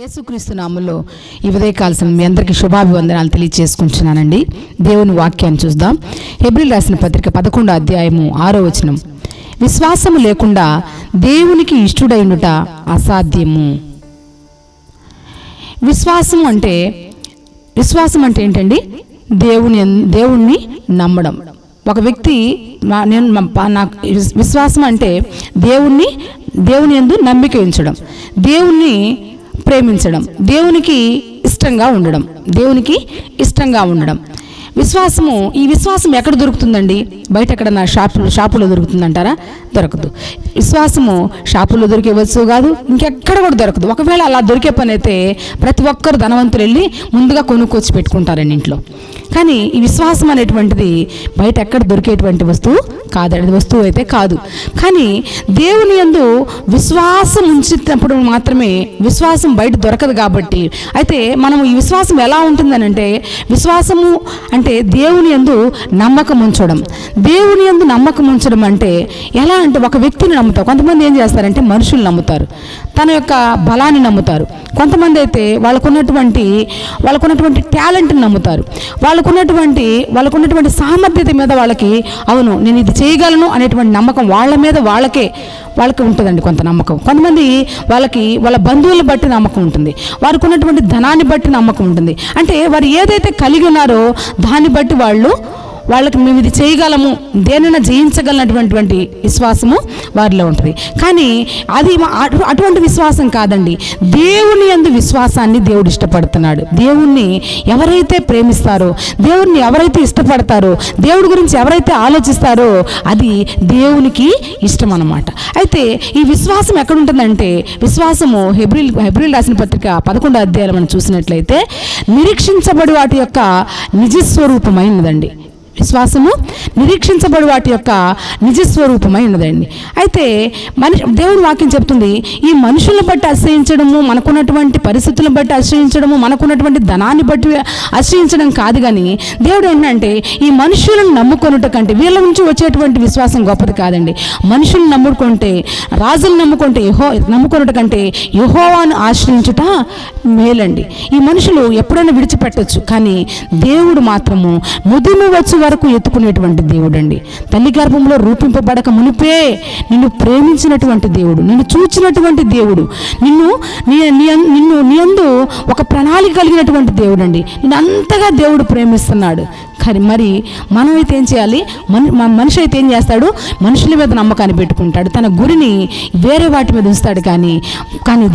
యేసుక్రీస్తు నామములో ఈ ఉదయకాల సమయం మీ అందరికీ శుభాభివందనాలు తెలియజేసుకుంటున్నానండి. దేవుని వాక్యాన్ని చూద్దాం. హెబ్రీయులకు రాసిన పత్రిక 11వ అధ్యాయము 6వ వచనం. విశ్వాసము లేకుండా దేవునికి ఇష్టుడైనట అసాధ్యము. విశ్వాసం అంటే ఏంటండి? దేవుణ్ణి నమ్మడం. ఒక వ్యక్తి నాకు విశ్వాసం అంటే దేవుని యందు నమ్మిక ఉంచడం, దేవుణ్ణి ప్రేమించడం, దేవునికి ఇష్టంగా ఉండడం. ఈ విశ్వాసం ఎక్కడ దొరుకుతుందండి? బయట ఎక్కడన్నా షాపులో దొరుకుతుందంటారా? దొరకదు. విశ్వాసము షాపుల్లో దొరికే వస్తువు కాదు, ఇంకెక్కడ కూడా దొరకదు. ఒకవేళ అలా దొరికే పని అయితే ప్రతి ఒక్కరు ధనవంతులు వెళ్ళి ముందుగా కొనుక్కొచ్చి పెట్టుకుంటారండి ఇంట్లో. కానీ ఈ విశ్వాసం అనేటువంటిది బయట ఎక్కడ దొరికేటువంటి వస్తువు కాదండి, వస్తువు అయితే కాదు. కానీ దేవుని యందు విశ్వాసం ఉంచినప్పుడు మాత్రమే విశ్వాసం బయట దొరకదు. కాబట్టి అయితే మనం ఈ విశ్వాసం ఎలా ఉంటుందని అంటే, విశ్వాసము అంటే దేవుని యందు నమ్మకం ఉంచడం. దేవుని యందు నమ్మకం ఉంచడం అంటే ఎలా అంటే, ఒక వ్యక్తిని నమ్ముతారు. కొంతమంది ఏం చేస్తారంటే మనుషులు నమ్ముతారు, తన యొక్క బలాన్ని నమ్ముతారు. కొంతమంది అయితే వాళ్ళకున్నటువంటి టాలెంట్ని నమ్ముతారు, వాళ్ళకున్నటువంటి సామర్థ్యత మీద వాళ్ళకి అవును నేను ఇది చేయగలను అనేటువంటి నమ్మకం వాళ్ళకి ఉంటుందండి. కొంత నమ్మకం. కొంతమంది వాళ్ళ బంధువులను బట్టి నమ్మకం ఉంటుంది, వారికి ఉన్నటువంటి ధనాన్ని బట్టి నమ్మకం ఉంటుంది. అంటే వారు ఏదైతే కలిగి ఉన్నారో దాన్ని బట్టి వాళ్ళకి మేము ఇది చేయగలము, దేనైనా జయించగలనటువంటి విశ్వాసము వారిలో ఉంటుంది. కానీ అది అటువంటి విశ్వాసం కాదండి. దేవుని యందు విశ్వాసాన్ని దేవుడు ఇష్టపడుతున్నాడు. దేవుణ్ణి ఎవరైతే ప్రేమిస్తారో, దేవుణ్ణి ఎవరైతే ఇష్టపడతారో, దేవుడి గురించి ఎవరైతే ఆలోచిస్తారో అది దేవునికి ఇష్టం అన్నమాట. అయితే ఈ విశ్వాసం ఎక్కడుంటుందంటే, విశ్వాసము హెబ్రీయులకు రాసిన పత్రిక 11వ అధ్యాయం మనం చూసినట్లయితే నిరీక్షించబడి వాటి యొక్క నిజస్వరూపమైనదండి. విశ్వాసము నిరీక్షించబడి వాటి యొక్క నిజస్వరూపమై ఉన్నదండి. అయితే దేవుని వాక్యం చెప్తుంది, ఈ మనుషులను బట్టి ఆశ్రయించడము, మనకున్నటువంటి పరిస్థితులను బట్టి ఆశ్రయించడము, మనకున్నటువంటి ధనాన్ని బట్టి ఆశ్రయించడం కాదు. కానీ దేవుడు ఏంటంటే, ఈ మనుషులను నమ్ముకొనుట కంటే, వీళ్ళ నుంచి వచ్చేటువంటి విశ్వాసం గొప్పది కాదండి. మనుషులను నమ్ముకుంటే, రాజులను నమ్ముకొనుట కంటే యెహోవాను ఆశ్రయించుట మేలండి. ఈ మనుషులు ఎప్పుడైనా విడిచిపెట్టవచ్చు, కానీ దేవుడు మాత్రము ముదిమి వచ్చి వరకు ఎత్తుకునేటువంటి దేవుడు అండి. తల్లి గర్భంలో రూపింపబడక మునిపే నిన్ను ప్రేమించినటువంటి దేవుడు, నిన్ను చూచినటువంటి దేవుడు, నీ యందు ఒక ప్రణాళిక కలిగినటువంటి దేవుడు అండి. నిన్ను అంతగా దేవుడు ప్రేమిస్తున్నాడు. కానీ మరి మనమైతే ఏం చేయాలి? మనిషి అయితే ఏం చేస్తాడు? మనుషుల మీద నమ్మకాన్ని పెట్టుకుంటాడు, తన గురిని వేరే వాటి మీద ఉంచుతాడు. కానీ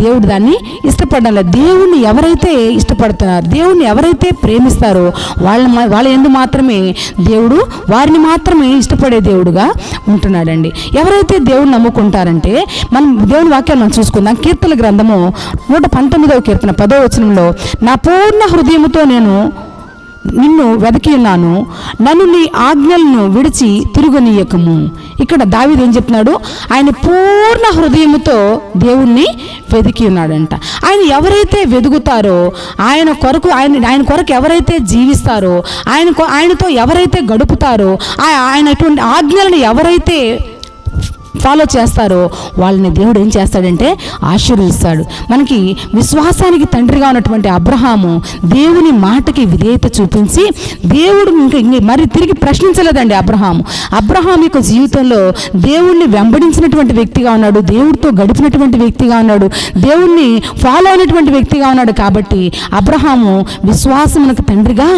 దేవుడు దాన్ని ఇష్టపడాలి. దేవుణ్ణి ఎవరైతే ఇష్టపడుతున్నారో, దేవుణ్ణి ఎవరైతే ప్రేమిస్తారో వాళ్ళ యందు మాత్రమే దేవుడు వారిని మాత్రమే ఇష్టపడే దేవుడుగా ఉంటున్నాడండి. ఎవరైతే దేవుని నమ్ముకుంటారంటే, మనం దేవుని వాక్యాన్ని మనం చూసుకుందాం. కీర్తన గ్రంథము 119వ కీర్తన 10వ వచనంలో, నా పూర్ణ హృదయముతో నేను నిన్ను వెతికి ఉన్నాను, నన్ను నీ ఆజ్ఞలను విడిచి తిరుగనీయకము. ఇక్కడ దావీదు ఏం చెప్తున్నాడు? ఆయన పూర్ణ హృదయముతో దేవుణ్ణి వెతికి ఉన్నాడంట. ఆయన ఎవరైతే వెతుకుతారో, ఆయన కొరకు ఎవరైతే జీవిస్తారో, ఆయనతో ఎవరైతే గడుపుతారో, ఆయన అటువంటి ఆజ్ఞలను ఎవరైతే ఫాలో చేస్తారో వాళ్ళని దేవుడు ఏం చేస్తాడంటే ఆశీర్వదిస్తాడు. మనకి విశ్వాసానికి తండ్రిగా ఉన్నటువంటి అబ్రహాము దేవుని మాటకి విధేయత చూపించి, దేవుడు మరి తిరిగి ప్రశ్నించలేదండి. అబ్రహాం యొక్క జీవితంలో దేవుణ్ణి వెంబడించినటువంటి వ్యక్తిగా ఉన్నాడు, దేవుడితో గడిపినటువంటి వ్యక్తిగా ఉన్నాడు, దేవుణ్ణి ఫాలో అయినటువంటి వ్యక్తిగా ఉన్నాడు. కాబట్టి అబ్రహాము విశ్వాసమునకు తండ్రిగా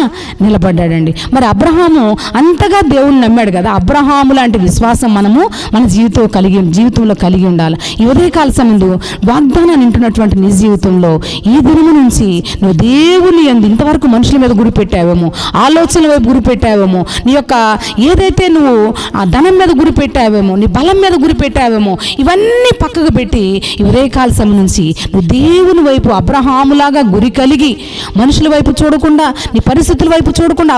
నిలబడ్డాడండి. మరి అబ్రహాము అంతగా దేవుణ్ణి నమ్మాడు కదా. అబ్రహాము లాంటి విశ్వాసం మనము మన జీవితంలో కలిగి ఉండాలి. ఈ ఉదయకాల సమయంలో వాగ్దానాన్ని వింటున్నటువంటి నీ జీవితంలో ఈ దినము నుంచి నువ్వు దేవుని యందు ఇంతవరకు మనుషుల మీద గురి పెట్టావేమో, ఆలోచనల వైపు గురి పెట్టావేమో, నీ యొక్క ఏదైతే నువ్వు ఆ ధనం మీద గురి పెట్టావేమో, నీ బలం మీద గురి పెట్టావేమో, ఇవన్నీ పక్కకు పెట్టి ఈ ఉదయకాల సమయం నుంచి నువ్వు దేవుని వైపు అబ్రహాములాగా గురి కలిగి, మనుషుల వైపు చూడకుండా, నీ పరిస్థితుల వైపు చూడకుండా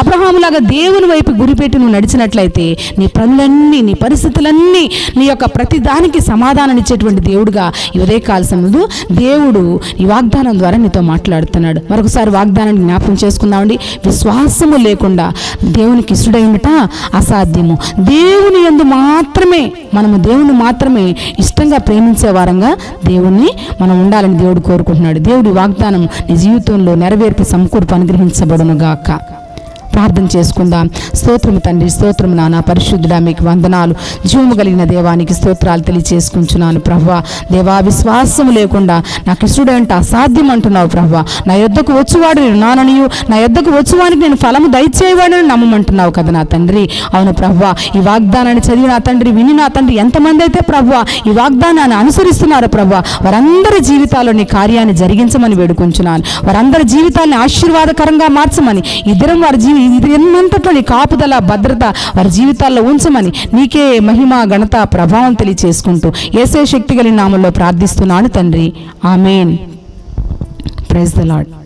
అబ్రహాములాగా దేవుని వైపు గురిపెట్టి నువ్వు నడిచినట్లయితే నీ పనులన్నీ, నీ పరిస్థితి పరిస్థితులన్నీ నీ యొక్క ప్రతి దానికి సమాధానం ఇచ్చేటువంటి దేవుడుగా ఈ ఉదయకాల సమయంలో దేవుడు ఈ వాగ్దానం ద్వారా నీతో మాట్లాడుతున్నాడు. మరొకసారి వాగ్దానాన్ని జ్ఞాపకం చేసుకుందామండి. విశ్వాసము లేకుండా దేవునికి ఇష్టడైనట అసాధ్యము. దేవుని యందు మాత్రమే మనము దేవుని మాత్రమే ఇష్టంగా ప్రేమించే వారంగా దేవుణ్ణి మనం ఉండాలని దేవుడు కోరుకుంటున్నాడు. దేవుడి వాగ్దానం నీ జీవితంలో నెరవేర్పు సమకూర్పు అనుగ్రహించబడును గాక. ప్రార్థన చేసుకుందాం. స్తోత్రము తండ్రి, స్తోత్రము నాన్న, పరిశుద్ధుడా మీకు వందనాలు. జీవము కలిగిన దేవానికి స్తోత్రాలు తెలియచేసుకుంటున్నాను ప్రభువా. దేవా, విశ్వాసము లేకుండా నాకు ఇష్టడంటే అసాధ్యం అంటున్నావు ప్రభువా. నా యొద్దకు వచ్చువాడు నేను నాననియు, నా యొద్దకు వచ్చువానికి నేను ఫలము దయచేయవాడని నమ్మమంటున్నావు కదా నా తండ్రి. అవును ప్రభువా, ఈ వాగ్దానాన్ని చదివి నా తండ్రి, విని నా తండ్రి ఎంతమంది అయితే ప్రభువా ఈ వాగ్దానాన్ని అనుసరిస్తున్నారు ప్రభువా, వారందరి జీవితాల్లో నీ కార్యాన్ని జరిగించమని వేడుకుంటున్నాను. వారందరి జీవితాన్ని ఆశీర్వాదకరంగా మార్చమని, ఇద్దరం వారి ఇది ఎన్నంతట్లో నీ కాపుదల భద్రత వారి జీవితాల్లో ఉంచమని నీకే మహిమ ఘనత ప్రభావం తెలియచేసుకుంటూ యేసే శక్తి కలిగిన నామములో ప్రార్థిస్తున్నాను తండ్రి. ఆమేన్. Praise the lord.